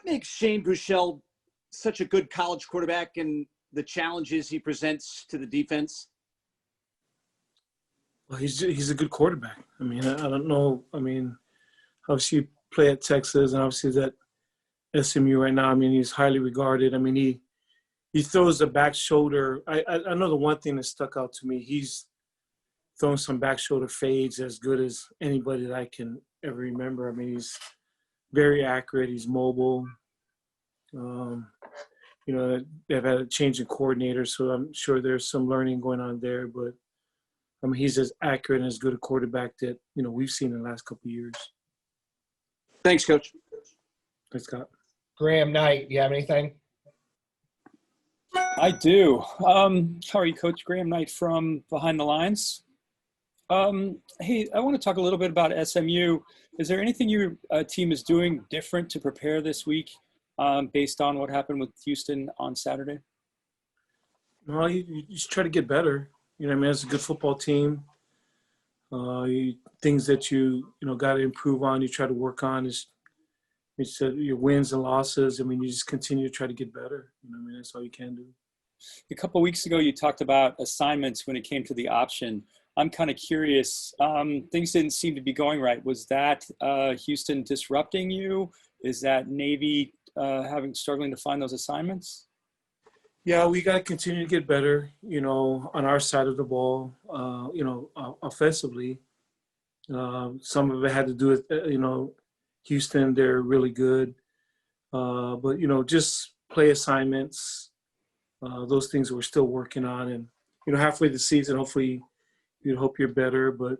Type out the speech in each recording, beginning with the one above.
makes Shane Bruchel such a good college quarterback and the challenges he presents to the defense? Well, he's a good quarterback. I mean, I don't know. I mean, obviously you play at Texas and obviously he's at SMU right now. I mean, he's highly regarded. I mean, he throws the back shoulder. I know the one thing that stuck out to me, he's thrown some back shoulder fades as good as anybody that I can ever remember. I mean, he's very accurate. He's mobile. You know, they've had a change in coordinator, so I'm sure there's some learning going on there. But, I mean, he's as accurate and as good a quarterback that, you know, we've seen in the last couple of years. Thanks, Coach. Thanks, Scott. Graham Knight, do you have anything? I do. How are you, Coach? Graham Knight from Behind the Lines. Hey, I want to talk a little bit about SMU. Is there anything your team is doing different to prepare this week based on what happened with Houston on Saturday? No, you just try to get better. You know, I mean, it's a good football team. Things that you got to improve on, you try to work on is your wins and losses. I mean, you just continue to try to get better. You know, I mean, that's all you can do. A couple of weeks ago, you talked about assignments when it came to the option. I'm kind of curious. Things didn't seem to be going right. Was that Houston disrupting you? Is that Navy struggling to find those assignments? Yeah, we got to continue to get better, you know, on our side of the ball, offensively. Some of it had to do with, Houston, they're really good. But, just play assignments, those things we're still working on. And, halfway the season, hopefully you'd hope you're better. But,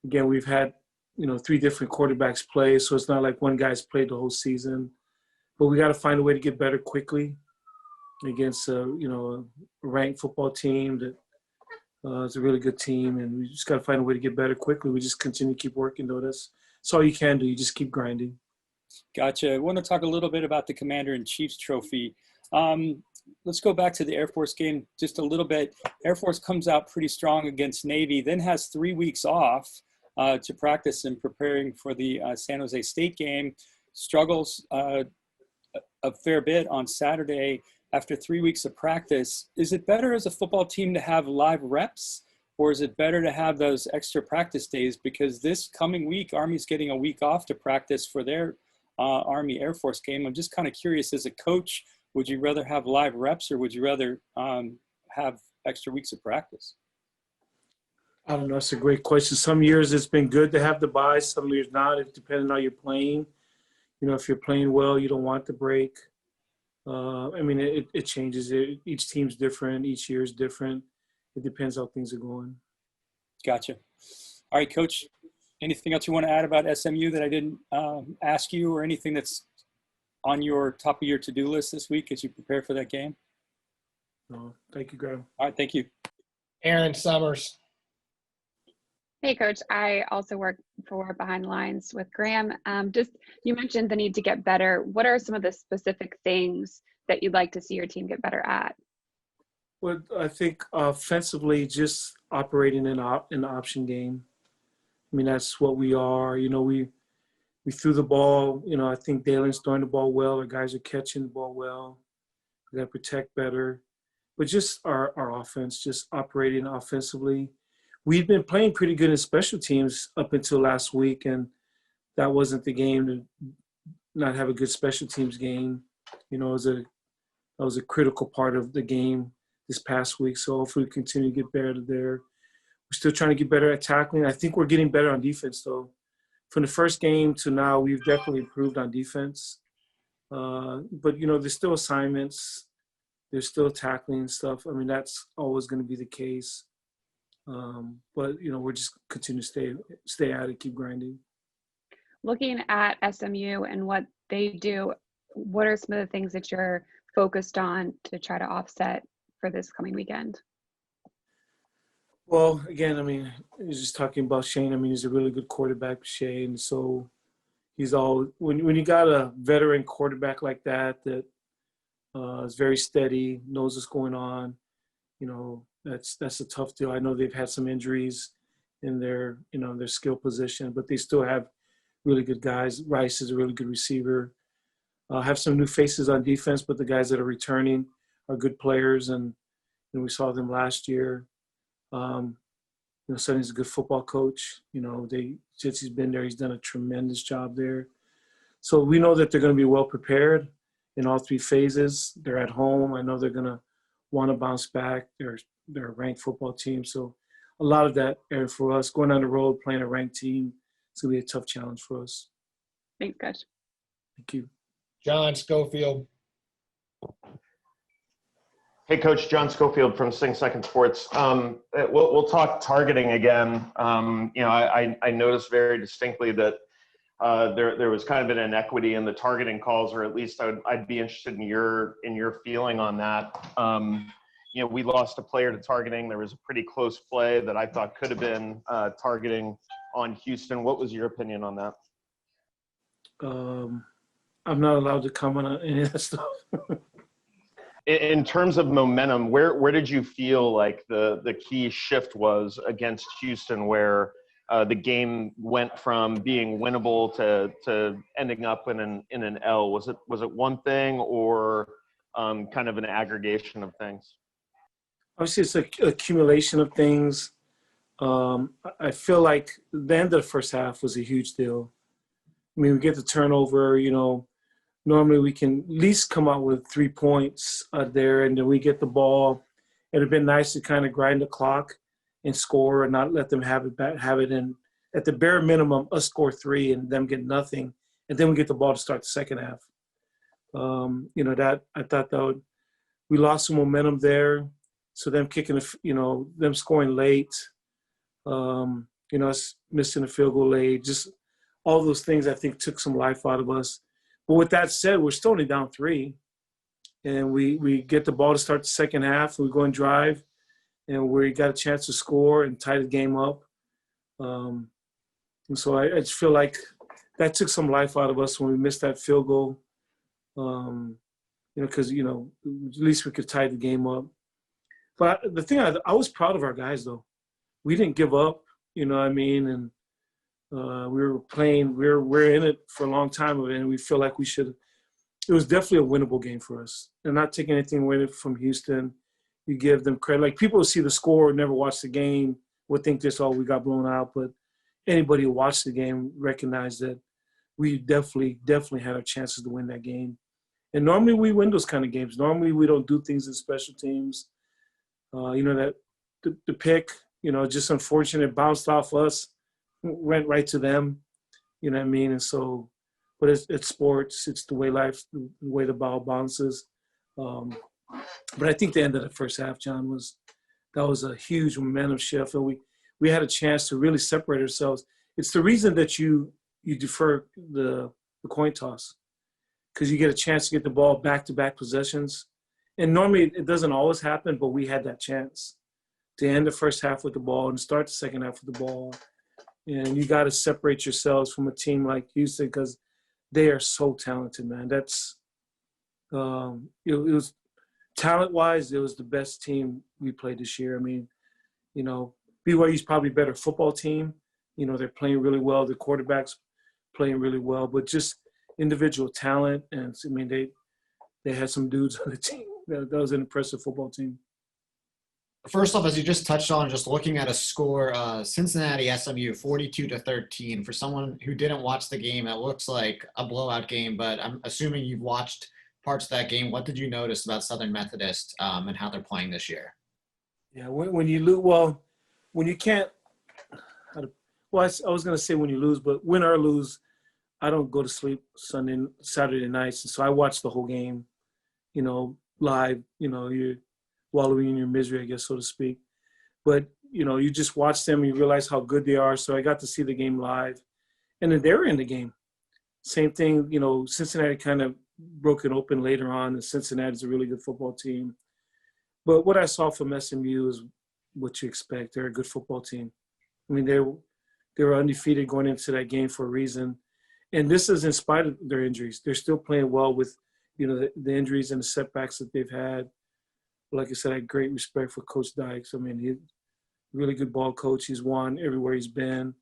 again, we've had, 3 different quarterbacks play, so it's not like one guy's played the whole season. But we got to find a way to get better quickly against a ranked football team that is a really good team, and we just got to find a way to get better quickly. We just continue to keep working, though. That's all you can do. You just keep grinding. Gotcha. I want to talk a little bit about the Commander-in-Chief's trophy. Let's go back to the Air Force game just a little bit. Air Force comes out pretty strong against Navy, then has 3 weeks off to practice and preparing for the San Jose State game. Struggles a fair bit on Saturday. After 3 weeks of practice, is it better as a football team to have live reps, or is it better to have those extra practice days? Because this coming week, Army's getting a week off to practice for their Army Air Force game. I'm just kind of curious, as a coach, would you rather have live reps, or would you rather have extra weeks of practice? I don't know. It's a great question. Some years it's been good to have the bye. Some years not. It depends on how you're playing. If you're playing well, you don't want the break. I mean, it changes. Each team's different. Each year is different. It depends how things are going. Gotcha. All right, Coach, anything else you want to add about SMU that I didn't ask you, or anything that's on your top of your to-do list this week as you prepare for that game? No, thank you, Graham. All right, thank you. Aaron Summers. Hey, Coach. I also work for Behind the Lines with Graham. You mentioned the need to get better. What are some of the specific things that you'd like to see your team get better at? Well, I think offensively, just operating in the option game. I mean, that's what we are. We threw the ball. I think Dalen's throwing the ball well. Our guys are catching the ball well. We got to protect better. But just our offense, just operating offensively. We've been playing pretty good in special teams up until last week, and that wasn't the game to not have a good special teams game. That was a critical part of the game this past week. So hopefully we continue to get better there. We're still trying to get better at tackling. I think we're getting better on defense, though. From the first game to now, we've definitely improved on defense. But, there's still assignments. There's still tackling and stuff. I mean, that's always going to be the case. But we're just continue to stay at it, keep grinding. Looking at SMU and what they do, what are some of the things that you're focused on to try to offset for this coming weekend? Well, again, I mean, he's just talking about Shane. I mean, he's a really good quarterback, Shane. So he's when you got a veteran quarterback like that is very steady, knows what's going on, that's a tough deal. I know they've had some injuries in their skill position, but they still have really good guys. Rice is a really good receiver. Have some new faces on defense, but the guys that are returning are good players, and we saw them last year. Sonny's a good football coach. Since he's been there, he's done a tremendous job there. So we know that they're going to be well prepared in all three phases. They're at home. I know they're going to want to bounce back. They're a ranked football team. So a lot of that area for us, going on the road, playing a ranked team, it's going to be a tough challenge for us. Thanks, Coach. Thank you. John Schofield. Hey, Coach, John Schofield from Sing Second Sports. We'll talk targeting again. I noticed very distinctly that there was kind of an inequity in the targeting calls, or at least I'd be interested in your feeling on that. We lost a player to targeting. There was a pretty close play that I thought could have been targeting on Houston. What was your opinion on that? I'm not allowed to comment on any of that stuff. In terms of momentum, where did you feel like the key shift was against Houston, where the game went from being winnable to ending up in an L? Was it one thing, or kind of an aggregation of things? Obviously, it's an accumulation of things. I feel like the end of the first half was a huge deal. I mean, we get the turnover, normally we can at least come out with 3 points there, and then we get the ball. It'd have been nice to kind of grind the clock and score and not let them have it in, at the bare minimum, us score 3 and them get nothing, and then we get the ball to start the second half. That I thought that we lost some momentum there. So them kicking, them scoring late, us missing a field goal late, just all those things I think took some life out of us. But with that said, we're still only down 3, and we get the ball to start the second half. We go and drive, and we got a chance to score and tie the game up. And so I just feel like that took some life out of us when we missed that field goal. Because at least we could tie the game up. But the thing, I was proud of our guys, though. We didn't give up, and we were playing. We're in it for a long time, and we feel like we should. It was definitely a winnable game for us. And not taking anything away from Houston, you give them credit. Like, people who see the score, never watch the game, would think we got blown out. But anybody who watched the game recognized that we definitely had our chances to win that game. And normally we win those kind of games. Normally we don't do things in special teams. That the pick, just unfortunate, bounced off us, went right to them. You know what I mean? And so, but it's sports. It's the way the way the ball bounces. But I think the end of the first half, John, that was a huge momentum shift, and we had a chance to really separate ourselves. It's the reason that you defer the coin toss, because you get a chance to get the ball back-to-back possessions. And normally it doesn't always happen, but we had that chance to end the first half with the ball and start the second half with the ball. And you got to separate yourselves from a team like Houston, because they are so talented, man. That's it was talent-wise, it was the best team we played this year. I mean, BYU's probably a better football team. They're playing really well. The quarterback's playing really well, but just individual talent. And I mean, they had some dudes on the team. That was an impressive football team. First off, as you just touched on, just looking at a score, Cincinnati SMU 42-13. For someone who didn't watch the game, it looks like a blowout game, but I'm assuming you've watched parts of that game. What did you notice about Southern Methodist and how they're playing this year? Yeah, when you lose, when you can't – I was going to say when you lose, but win or lose, I don't go to sleep Saturday nights. And so I watch the whole game, live. You're wallowing in your misery, I guess, so to speak. But, you just watch them and you realize how good they are. So I got to see the game live. And then they were in the game. Same thing, Cincinnati kind of broke it open later on, and Cincinnati's a really good football team. But what I saw from SMU is what you expect. They're a good football team. I mean, they were undefeated going into that game for a reason. And this is in spite of their injuries. They're still playing well with, the injuries and the setbacks that they've had. Like I said, I had great respect for Coach Dykes. I mean, he's a really good ball coach. He's won everywhere he's been.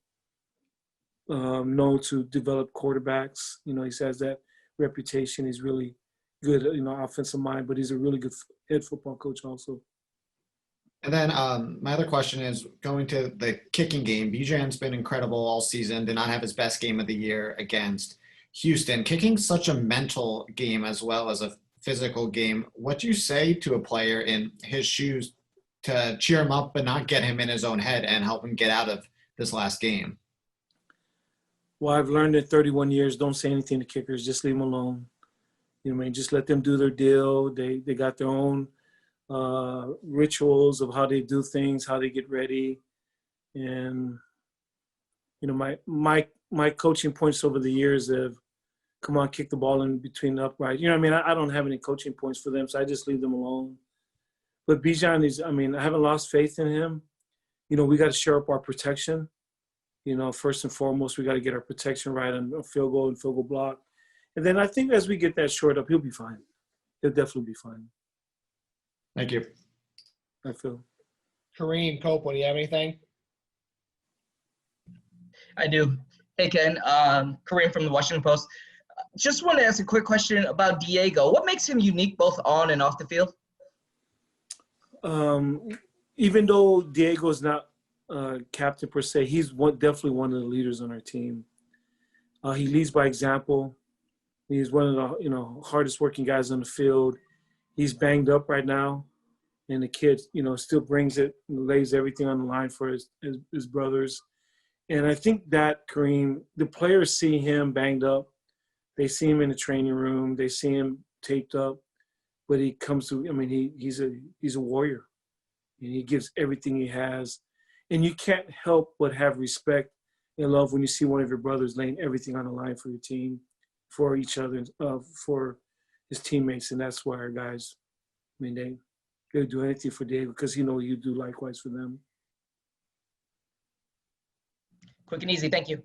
Known to develop quarterbacks. He has that reputation. He's really good, offensive mind, but he's a really good head football coach also. And then my other question is going to the kicking game. Bijan's been incredible all season. Did not have his best game of the year against Houston. Kicking's such a mental game as well as a physical game. What do you say to a player in his shoes to cheer him up but not get him in his own head and help him get out of this last game? Well, I've learned in 31 years, don't say anything to kickers. Just leave them alone. Just let them do their deal. They got their own rituals of how they do things, how they get ready. And, my coaching points over the years have, come on, kick the ball in between the upright. I don't have any coaching points for them, so I just leave them alone. But Bijan is, I haven't lost faith in him. We got to share up our protection. First and foremost, we got to get our protection right on a field goal and field goal block. And then I think as we get that shored up, he'll be fine. He'll definitely be fine. Thank you. I feel. Kareem Copeland, do you have anything? I do. Hey, Ken. Kareem from the Washington Post. Just want to ask a quick question about Diego. What makes him unique both on and off the field? Even though Diego is not captain per se, he's definitely one of the leaders on our team. He leads by example. He's one of the hardest working guys on the field. He's banged up right now, and the kid still brings it and lays everything on the line for his brothers. And I think that Kareem, the players see him banged up. They see him in the training room. They see him taped up, but he comes to. He's a warrior, and he gives everything he has. And you can't help but have respect and love when you see one of your brothers laying everything on the line for your team, for each other, for his teammates. And that's why our guys, they'll do anything for Diego because you do likewise for them. Quick and easy. Thank you.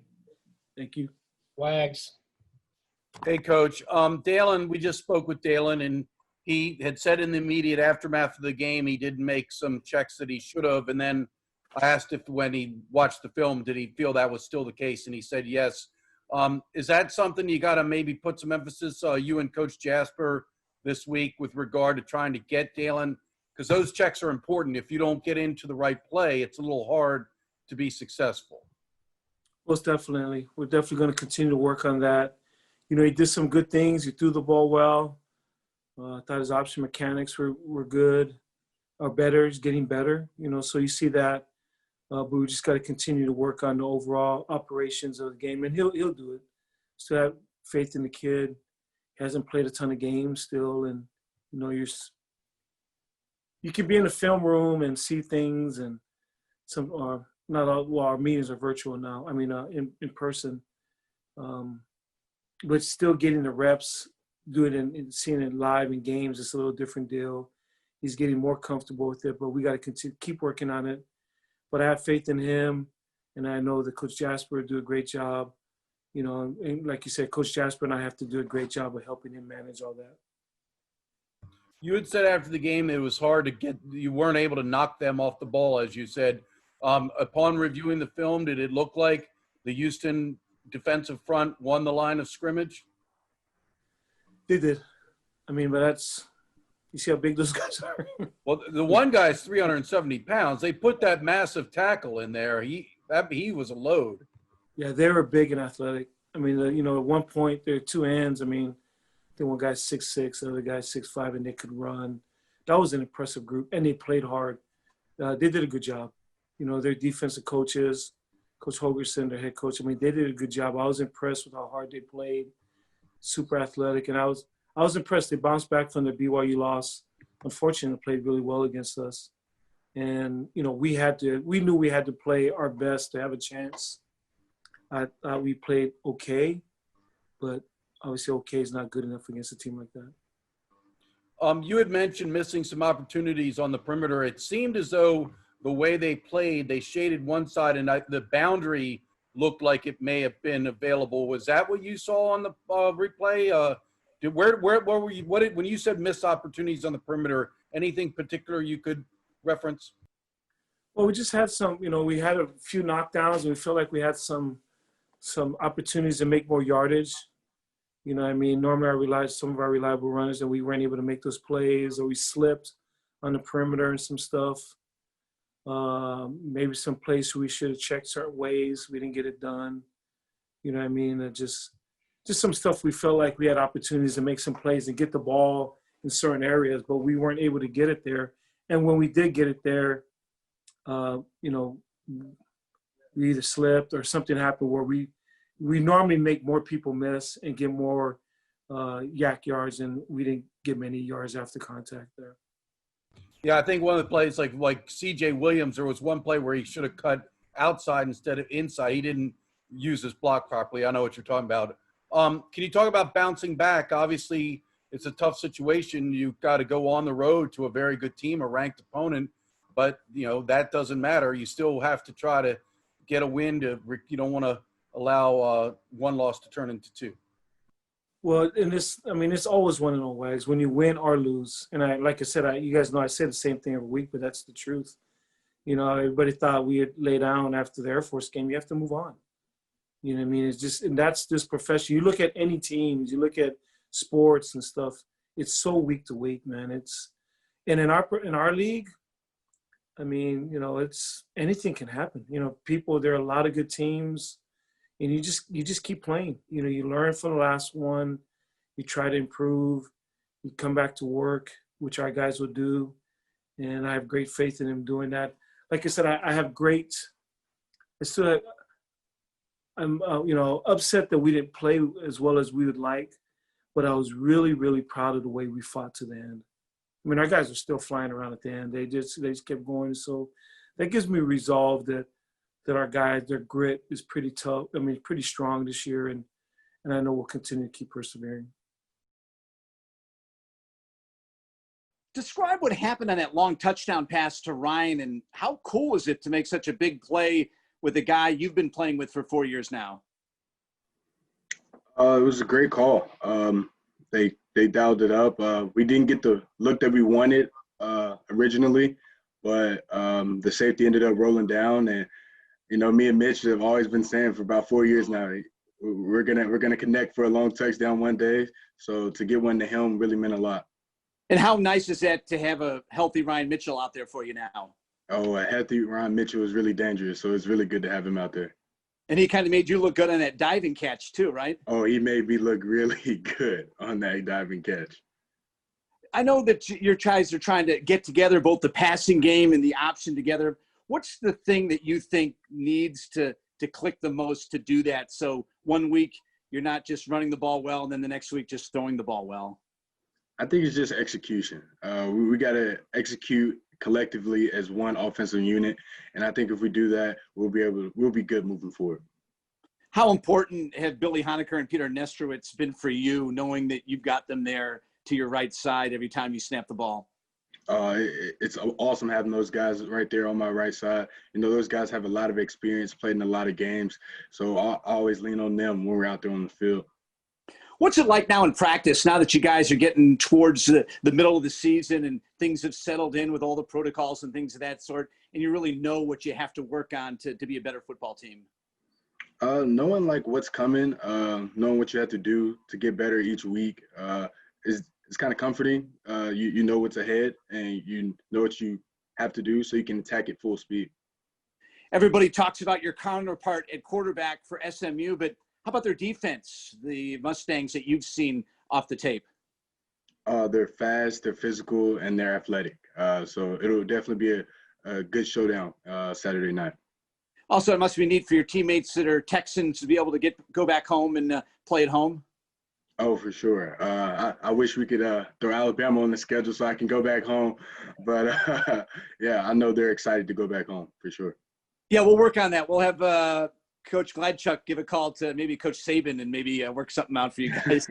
Thank you. Wags. Hey, Coach. Dalen, we just spoke with Dalen, and he had said in the immediate aftermath of the game he didn't make some checks that he should have. And then I asked if when he watched the film, did he feel that was still the case? And he said yes. Is that something you got to maybe put some emphasis, you and Coach Jasper, this week with regard to trying to get Dalen? Because those checks are important. If you don't get into the right play, it's a little hard to be successful. Most definitely. We're definitely going to continue to work on that. He did some good things. He threw the ball well. I thought his option mechanics were good, or better. He's getting better, so you see that. But we just got to continue to work on the overall operations of the game, and he'll do it. Still have faith in the kid. He hasn't played a ton of games still, and you can be in the film room and see things, and some not all. Well, our meetings are virtual now. In person, but still getting the reps, doing it and seeing it live in games, it's a little different deal. He's getting more comfortable with it, but we got to keep working on it. But I have faith in him, and I know that Coach Jasper will do a great job. And like you said, Coach Jasper and I have to do a great job of helping him manage all that. You had said after the game it was hard to get – you weren't able to knock them off the ball, as you said. Upon reviewing the film, did it look like the Houston defensive front won the line of scrimmage? They did. But that's – you see how big those guys are? Well, the one guy's 370 pounds. They put that massive tackle in there. He was a load. Yeah, they were big and athletic. At one point, there are two ends. The one guy's 6'6", the other guy's 6'5", and they could run. That was an impressive group, and they played hard. They did a good job. Their defensive coaches, Coach Holgerson, their head coach, they did a good job. I was impressed with how hard they played. Super athletic, and I was impressed. They bounced back from the BYU loss. Unfortunately, they played really well against us. And, we knew we had to play our best to have a chance. I thought we played okay, but obviously okay is not good enough against a team like that. You had mentioned missing some opportunities on the perimeter. It seemed as though the way they played, they shaded one side, and the boundary looked like it may have been available. Was that what you saw on the replay? Where were you? When you said missed opportunities on the perimeter, anything particular you could reference? Well, we just had some. We had a few knockdowns, and we feel like we had some opportunities to make more yardage. You know what I mean? Normally some of our reliable runners, and we weren't able to make those plays, or we slipped on the perimeter and some stuff. Maybe some place we should have checked certain ways. We didn't get it done. You know what I mean? Just some stuff we felt like we had opportunities to make some plays and get the ball in certain areas, but we weren't able to get it there. And when we did get it there, you know, we either slipped or something happened where we normally make more people miss and get more yak yards, and we didn't get many yards after contact there. Yeah, I think one of the plays, like C.J. Williams, there was one play where he should have cut outside instead of inside. He didn't use his block properly. I know what you're talking about. Can you talk about bouncing back? Obviously, it's a tough situation. You've got to go on the road to a very good team, a ranked opponent, but, you know, that doesn't matter. You still have to try to get a win. You don't want to allow one loss to turn into two. Well, it's always one of those ways when you win or lose. And like I said, you guys know I say the same thing every week, but that's the truth. You know, everybody thought we had laid down after the Air Force game. You have to move on. You know what I mean? It's just, and that's just professional. You look at any teams, you look at sports and stuff, it's so week to week, man. And in our league, I mean, you know, it's anything can happen. You know, there are a lot of good teams, and you just keep playing. You know, you learn from the last one, you try to improve, you come back to work, which our guys will do, and I have great faith in them doing that. Like I said, I'm you know, upset that we didn't play as well as we would like, but I was really, really proud of the way we fought to the end. I mean, our guys are still flying around at the end. They just kept going. So that gives me resolve that our guys, their grit is pretty tough. I mean, pretty strong this year, and I know we'll continue to keep persevering. Describe what happened on that long touchdown pass to Ryan, and how cool is it to make such a big play with a guy you've been playing with for 4 years now? It was a great call. They dialed it up. We didn't get the look that we wanted originally, but the safety ended up rolling down. And you know, me and Mitch have always been saying for about 4 years now, we're gonna connect for a long touchdown one day. So to get one to him really meant a lot. And how nice is that to have a healthy Ryan Mitchell out there for you now? Oh, a healthy Ryan Mitchell is really dangerous, so it's really good to have him out there. And he kind of made you look good on that diving catch too, right? Oh, he made me look really good on that diving catch. I know that your guys are trying to get together both the passing game and the option together. What's the thing that you think needs to click the most to do that? So 1 week you're not just running the ball well, and then the next week just throwing the ball well. I think it's just execution. We got to execute collectively as one offensive unit, and I think if we do that, we'll be good moving forward. How important have Billy Honecker and Peter Nestrowitz been for you, knowing that you've got them there to your right side every time you snap the ball? It's awesome having those guys right there on my right side. You know, those guys have a lot of experience, played in a lot of games, so I always lean on them when we're out there on the field. What's it like now in practice, now that you guys are getting towards the middle of the season and things have settled in with all the protocols and things of that sort, and you really know what you have to work on to be a better football team? Knowing like what's coming, knowing what you have to do to get better each week is kind of comforting. You know what's ahead, and you know what you have to do so you can attack it full speed. Everybody talks about your counterpart at quarterback for SMU, but how about their defense, the Mustangs that you've seen off the tape? They're fast, they're physical, and they're athletic. So it'll definitely be a good showdown Saturday night. Also, it must be neat for your teammates that are Texans to be able to go back home and play at home. Oh, for sure. I wish we could throw Alabama on the schedule so I can go back home. But, yeah, I know they're excited to go back home for sure. Yeah, we'll work on that. We'll have Coach Gladchuck give a call to maybe Coach Saban and maybe work something out for you guys.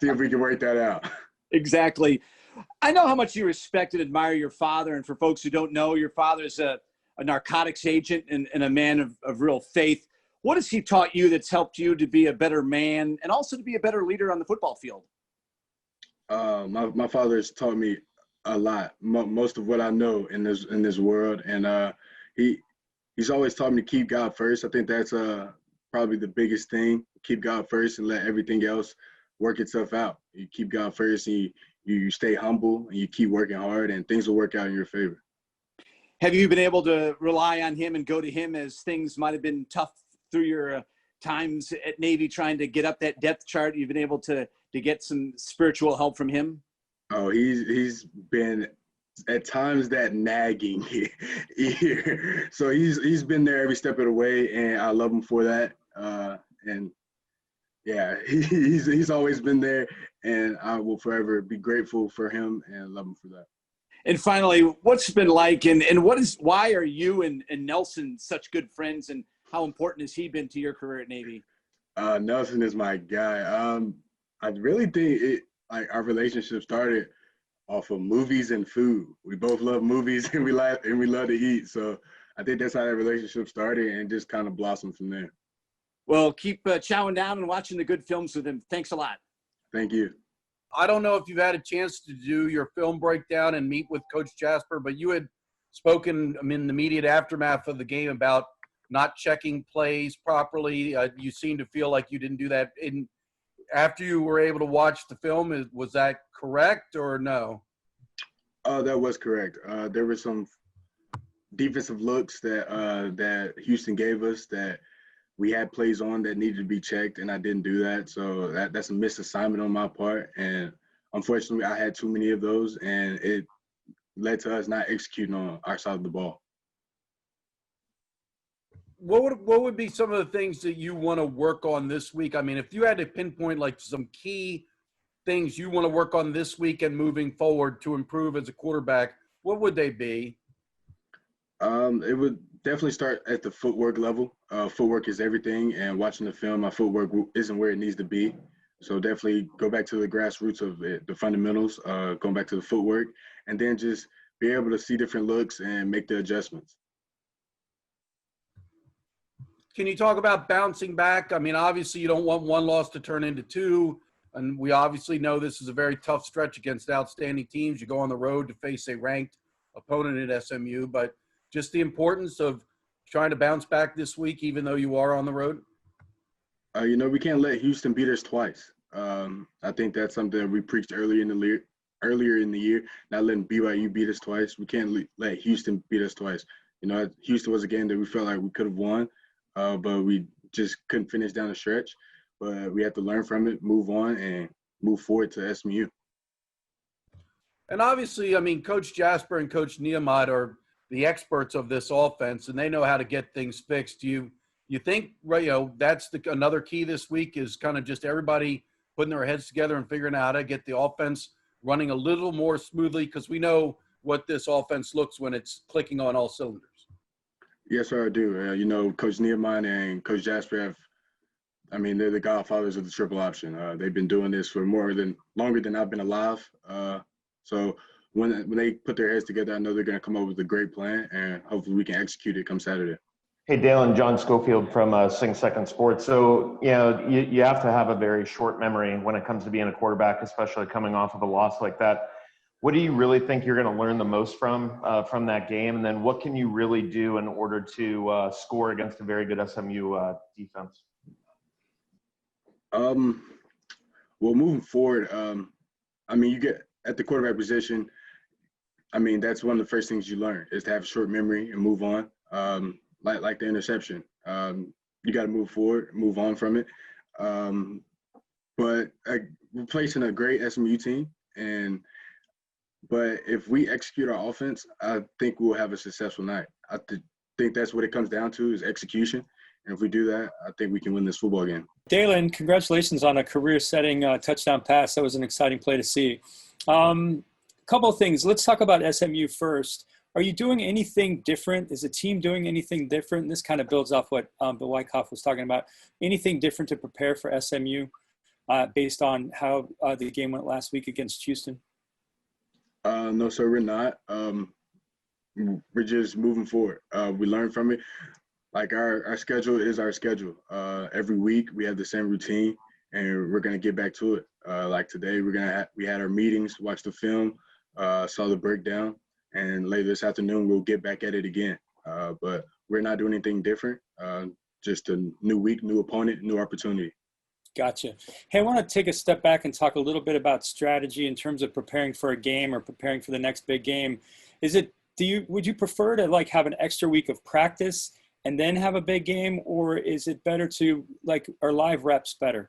See if we can work that out. Exactly. I know how much you respect and admire your father. And for folks who don't know, your father's a narcotics agent and a man of real faith. What has he taught you that's helped you to be a better man and also to be a better leader on the football field? My father has taught me a lot, most of what I know in this world. And he's always taught me to keep God first. I think that's probably the biggest thing. Keep God first and let everything else work itself out. You keep God first, and you stay humble, and you keep working hard, and things will work out in your favor. Have you been able to rely on him and go to him as things might have been tough through your times at Navy trying to get up that depth chart? You've been able to get some spiritual help from him? Oh, he's been at times that nagging ear. So he's been there every step of the way, and I love him for that. And yeah, he's always been there, and I will forever be grateful for him and love him for that. And finally, what's it been like, and why are you and Nelson such good friends, and how important has he been to your career at Navy? Nelson is my guy. I really think our relationship started off of movies and food. We both love movies and we love to eat. So I think that's how that relationship started and just kind of blossomed from there. Well, keep chowing down and watching the good films with him. Thanks a lot. Thank you. I don't know if you've had a chance to do your film breakdown and meet with Coach Jasper, but you had spoken in the immediate aftermath of the game about not checking plays properly. You seem to feel like you didn't do that. After you were able to watch the film, was that correct or no? That was correct. There were some defensive looks that Houston gave us that we had plays on that needed to be checked, and I didn't do that. So that's a missed assignment on my part. And unfortunately, I had too many of those, and it led to us not executing on our side of the ball. What would be some of the things that you want to work on this week? I mean, if you had to pinpoint like some key things you want to work on this week and moving forward to improve as a quarterback, what would they be? It would definitely start at the footwork level. Footwork is everything, and watching the film, my footwork isn't where it needs to be. So definitely go back to the grassroots of it, the fundamentals, going back to the footwork, and then just be able to see different looks and make the adjustments. Can you talk about bouncing back? I mean, obviously you don't want one loss to turn into two, and we obviously know this is a very tough stretch against outstanding teams. You go on the road to face a ranked opponent at SMU, but just the importance of trying to bounce back this week, even though you are on the road? We can't let Houston beat us twice. I think that's something that we preached earlier in the year, not letting BYU beat us twice. We can't let Houston beat us twice. Houston was a game that we felt like we could have won, but we just couldn't finish down the stretch. But we have to learn from it, move on, and move forward to SMU. And obviously, I mean, Coach Jasper and Coach Niumatalolo are the experts of this offense, and they know how to get things fixed. You think, that's another key this week is kind of just everybody putting their heads together and figuring out how to get the offense running a little more smoothly, because we know what this offense looks when it's clicking on all cylinders. Yes, sir, I do. Coach Niumatalolo and Coach Jasper they're the godfathers of the triple option. They've been doing this for longer than I've been alive. So when they put their heads together, I know they're going to come up with a great plan, and hopefully we can execute it come Saturday. Hey, Dalen, John Schofield from Sing Second Sports. So, you have to have a very short memory when it comes to being a quarterback, especially coming off of a loss like that. What do you really think you're going to learn the most from that game? And then what can you really do in order to score against a very good SMU defense? Well, moving forward, you get at the quarterback position, that's one of the first things you learn is to have a short memory and move on. Like the interception, you got to move forward, move on from it. But we're facing a great SMU team, but if we execute our offense, I think we'll have a successful night. I think that's what it comes down to is execution. And if we do that, I think we can win this football game. Dalen, congratulations on a career-setting touchdown pass. That was an exciting play to see. Couple of things. Let's talk about SMU first. Are you doing anything different? Is the team doing anything different? This kind of builds off what Bill Wyckoff was talking about. Anything different to prepare for SMU based on how the game went last week against Houston? No, sir, we're not. We're just moving forward. We learn from it. Like our schedule is our schedule. Every week we have the same routine, and we're gonna get back to it. Like today, we had our meetings, watched the film, saw the breakdown, and later this afternoon we'll get back at it again. But we're not doing anything different. Just a new week, new opponent, new opportunity. Gotcha. Hey, I want to take a step back and talk a little bit about strategy in terms of preparing for a game or preparing for the next big game. Would you prefer to like have an extra week of practice and then have a big game, or is it better to are live reps better?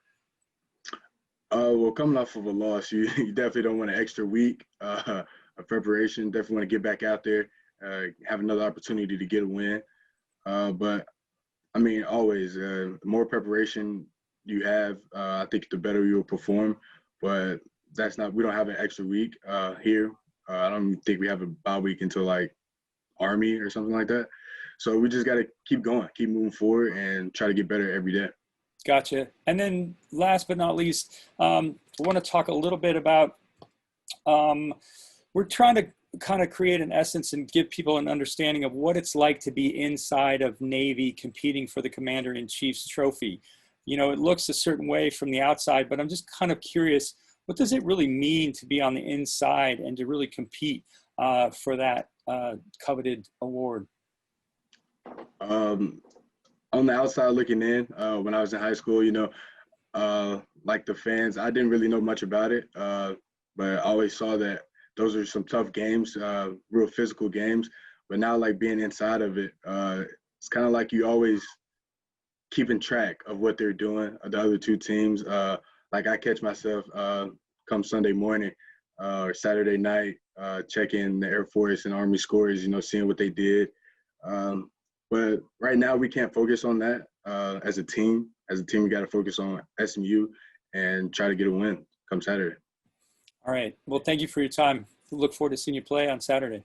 Well, coming off of a loss, you definitely don't want an extra week of preparation. Definitely want to get back out there, have another opportunity to get a win. But I mean, always more preparation you have, I think the better you'll perform. But we don't have an extra week here. I don't even think we have a bye week until like Army or something like that. So we just got to keep going, keep moving forward, and try to get better every day. Gotcha. And then last but not least, I want to talk a little bit about, we're trying to kind of create an essence and give people an understanding of what it's like to be inside of Navy competing for the Commander-in-Chief's trophy. You know, it looks a certain way from the outside, but I'm just kind of curious, what does it really mean to be on the inside and to really compete for that coveted award? On the outside looking in, when I was in high school, like the fans, I didn't really know much about it, but I always saw that those are some tough games, real physical games. But now, like being inside of it, it's kind of like you always keeping track of what they're doing, the other two teams. Like I catch myself come Sunday morning or Saturday night, checking the Air Force and Army scores, seeing what they did. But right now we can't focus on that as a team. As a team, we got to focus on SMU and try to get a win come Saturday. All right. Well, thank you for your time. We look forward to seeing you play on Saturday.